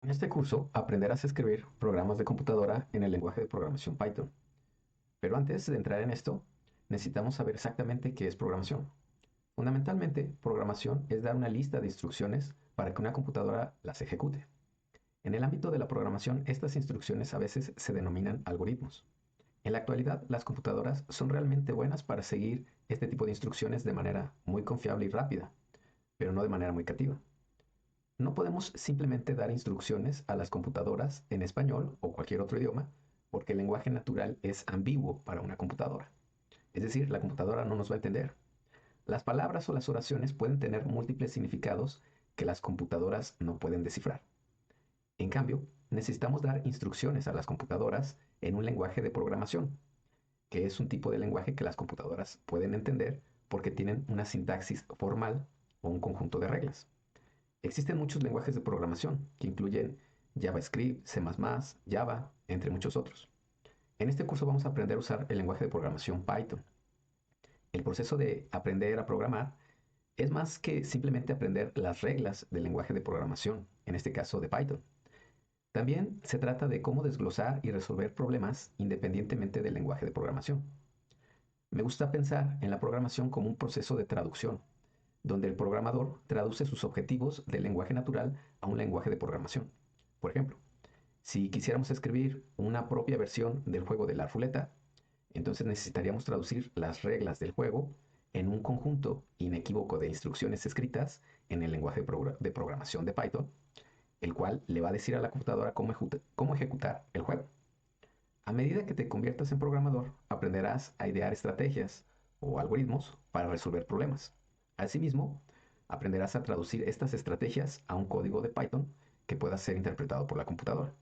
En este curso aprenderás a escribir programas de computadora en el lenguaje de programación Python. Pero antes de entrar en esto, necesitamos saber exactamente qué es programación. Fundamentalmente, programación es dar una lista de instrucciones para que una computadora las ejecute. En el ámbito de la programación, estas instrucciones a veces se denominan algoritmos. En la actualidad, las computadoras son realmente buenas para seguir este tipo de instrucciones de manera muy confiable y rápida, pero no de manera muy creativa. No podemos simplemente dar instrucciones a las computadoras en español o cualquier otro idioma porque el lenguaje natural es ambiguo para una computadora. Es decir, la computadora no nos va a entender. Las palabras o las oraciones pueden tener múltiples significados que las computadoras no pueden descifrar. En cambio, necesitamos dar instrucciones a las computadoras en un lenguaje de programación, que es un tipo de lenguaje que las computadoras pueden entender porque tienen una sintaxis formal o un conjunto de reglas. Existen muchos lenguajes de programación que incluyen JavaScript, C++, Java, entre muchos otros. En este curso vamos a aprender a usar el lenguaje de programación Python. El proceso de aprender a programar es más que simplemente aprender las reglas del lenguaje de programación, en este caso de Python. También se trata de cómo desglosar y resolver problemas independientemente del lenguaje de programación. Me gusta pensar en la programación como un proceso de traducción, donde el programador traduce sus objetivos del lenguaje natural a un lenguaje de programación. Por ejemplo, si quisiéramos escribir una propia versión del juego de la ruleta, entonces necesitaríamos traducir las reglas del juego en un conjunto inequívoco de instrucciones escritas en el lenguaje de programación de Python, el cual le va a decir a la computadora cómo ejecutar el juego. A medida que te conviertas en programador, aprenderás a idear estrategias o algoritmos para resolver problemas. Asimismo, aprenderás a traducir estas estrategias a un código de Python que pueda ser interpretado por la computadora.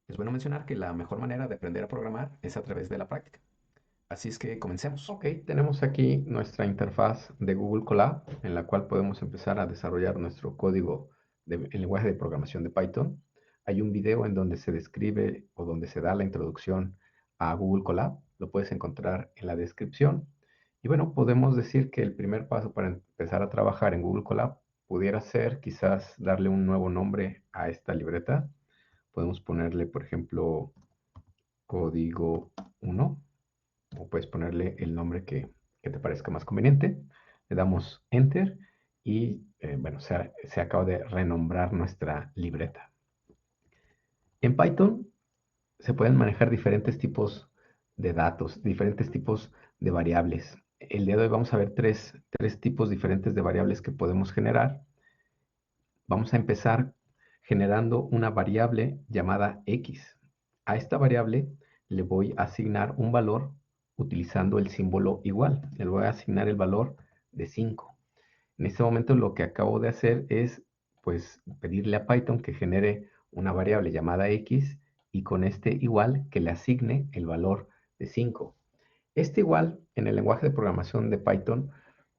Es bueno mencionar que la mejor manera de aprender a programar es a través de la práctica. Así es que comencemos. Ok, tenemos aquí nuestra interfaz de Google Colab, en la cual podemos empezar a desarrollar nuestro código en lenguaje de programación de Python. Hay un video en donde se describe o donde se da la introducción a Google Colab. Lo puedes encontrar en la descripción. Y bueno, podemos decir que el primer paso para empezar a trabajar en Google Colab pudiera ser quizás darle un nuevo nombre a esta libreta. Podemos ponerle, por ejemplo, código 1 o puedes ponerle el nombre que te parezca más conveniente. Le damos Enter y bueno, se acaba de renombrar nuestra libreta. En Python se pueden manejar diferentes tipos de datos, diferentes tipos de variables. El día de hoy vamos a ver tres tipos diferentes de variables que podemos generar. Vamos a empezar generando una variable llamada X. A esta variable le voy a asignar un valor utilizando el símbolo igual. Le voy a asignar el valor de 5. En este momento lo que acabo de hacer es pues pedirle a Python que genere una variable llamada X y con este igual que le asigne el valor de 5. Este igual en el lenguaje de programación de Python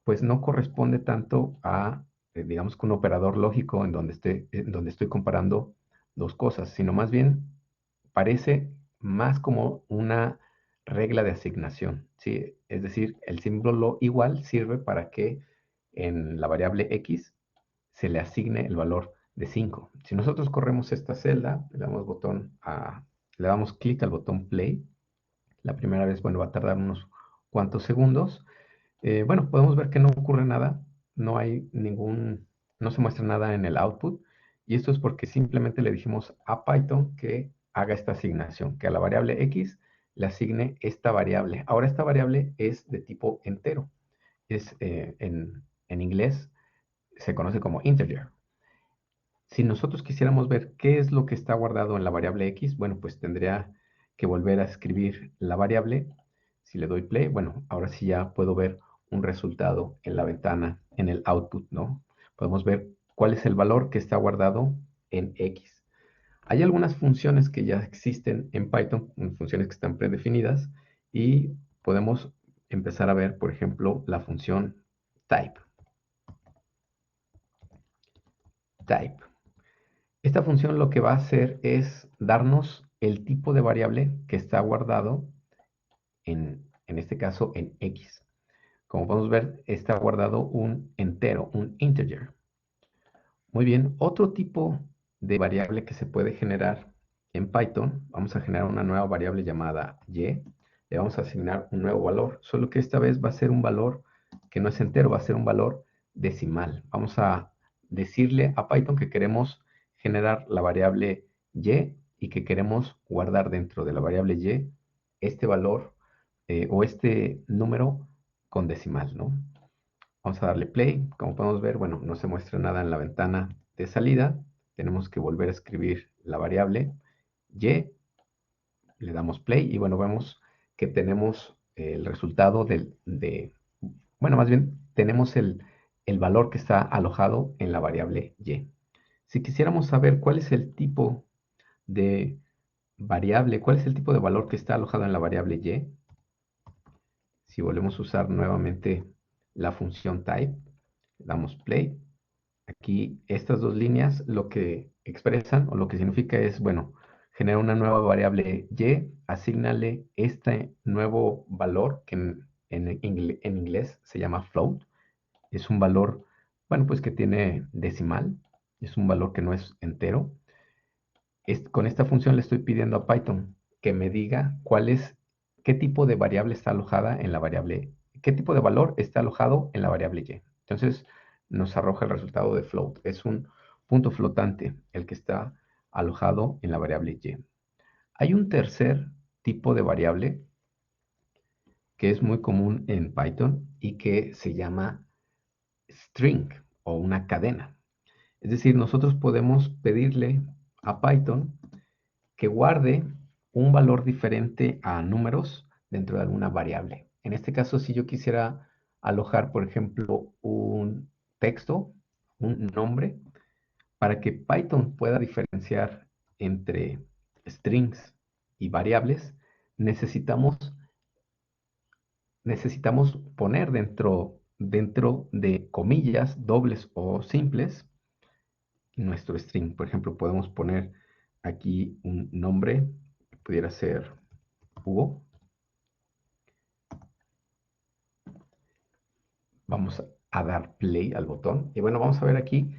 pues no corresponde tanto a, digamos que un operador lógico en donde estoy comparando dos cosas, sino más bien parece más como una regla de asignación, ¿sí? Es decir, el símbolo igual sirve para que en la variable x se le asigne el valor de 5. Si nosotros corremos esta celda, le damos clic al botón play. La primera vez, bueno, va a tardar unos cuantos segundos. Bueno, podemos ver que no ocurre nada, no se muestra nada en el output, y esto es porque simplemente le dijimos a Python que haga esta asignación, que a la variable x le asigne esta variable. Ahora esta variable es de tipo entero, en inglés se conoce como integer. Si nosotros quisiéramos ver qué es lo que está guardado en la variable x, bueno, pues tendría que volver a escribir la variable. Si le doy play, bueno, ahora sí ya puedo ver un resultado en la ventana, en el output, ¿no? Podemos ver cuál es el valor que está guardado en x. Hay algunas funciones que ya existen en Python, funciones que están predefinidas, y podemos empezar a ver, por ejemplo, la función type. Type. Esta función lo que va a hacer es darnos el tipo de variable que está guardado en este caso en x. Como podemos ver, está guardado un entero, un integer. Muy bien, otro tipo de variable que se puede generar en Python. Vamos a generar una nueva variable llamada y. Le vamos a asignar un nuevo valor, solo que esta vez va a ser un valor que no es entero, va a ser un valor decimal. Vamos a decirle a Python que queremos generar la variable y que queremos guardar dentro de la variable y este valor o este número con decimal, ¿no? Vamos a darle play. Como podemos ver, bueno, no se muestra nada en la ventana de salida. Tenemos que volver a escribir la variable y. Le damos play y bueno, vemos que tenemos el resultado bueno, más bien tenemos el valor que está alojado en la variable y. Si quisiéramos saber cuál es el tipo de variable, cuál es el tipo de valor que está alojado en la variable y, si volvemos a usar nuevamente la función type, le damos play. Aquí estas dos líneas lo que expresan o lo que significa es, bueno, genera una nueva variable y, asígnale este nuevo valor que en inglés se llama float. Es un valor, bueno, pues que tiene decimal, es un valor que no es entero. Con esta función le estoy pidiendo a Python que me diga qué tipo de variable está alojada en la variable, qué tipo de valor está alojado en la variable y. Entonces nos arroja el resultado de float. Es un punto flotante el que está alojado en la variable y. Hay un tercer tipo de variable que es muy común en Python y que se llama string o una cadena. Es decir, nosotros podemos pedirle a Python que guarde un valor diferente a números dentro de alguna variable. En este caso, si yo quisiera alojar, por ejemplo, un texto, un nombre, para que Python pueda diferenciar entre strings y variables, necesitamos, necesitamos poner dentro de comillas dobles o simples nuestro string. Por ejemplo, podemos poner aquí un nombre, pudiera ser Hugo. Vamos a dar play al botón. Y bueno, vamos a ver aquí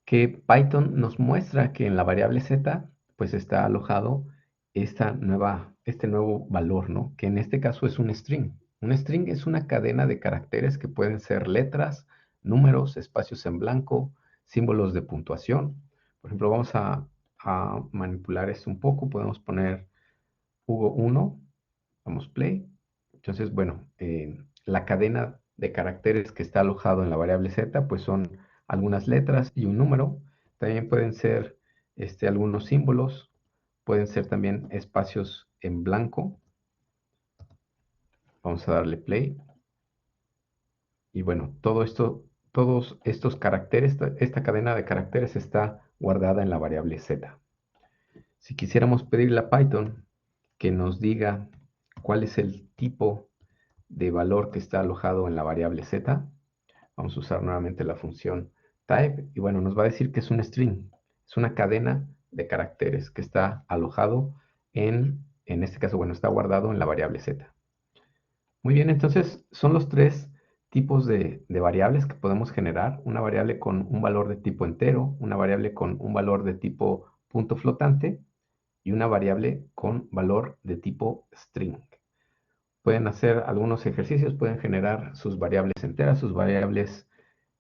que Python nos muestra que en la variable z, pues está alojado este nuevo valor, ¿no? Que en este caso es un string. Un string es una cadena de caracteres que pueden ser letras, números, espacios en blanco, símbolos de puntuación. Por ejemplo, vamos a manipular esto un poco. Podemos poner Hugo 1, damos play. Entonces, bueno, la cadena de caracteres que está alojado en la variable z, pues son algunas letras y un número. También pueden ser algunos símbolos, pueden ser también espacios en blanco. Vamos a darle play. Y bueno, todos estos caracteres, esta cadena de caracteres está guardada en la variable z. Si quisiéramos pedirle a Python que nos diga cuál es el tipo de valor que está alojado en la variable z, vamos a usar nuevamente la función type y bueno, nos va a decir que es un string, es una cadena de caracteres que está alojado en este caso, bueno, está guardado en la variable z. Muy bien, entonces son los tres tipos de variables que podemos generar: una variable con un valor de tipo entero, una variable con un valor de tipo punto flotante y una variable con valor de tipo string. Pueden hacer algunos ejercicios, pueden generar sus variables enteras, sus variables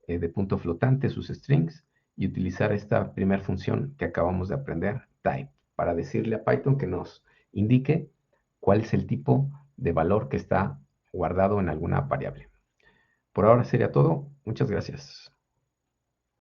de punto flotante, sus strings, y utilizar esta primera función que acabamos de aprender, type, para decirle a Python que nos indique cuál es el tipo de valor que está guardado en alguna variable. Por ahora sería todo. Muchas gracias.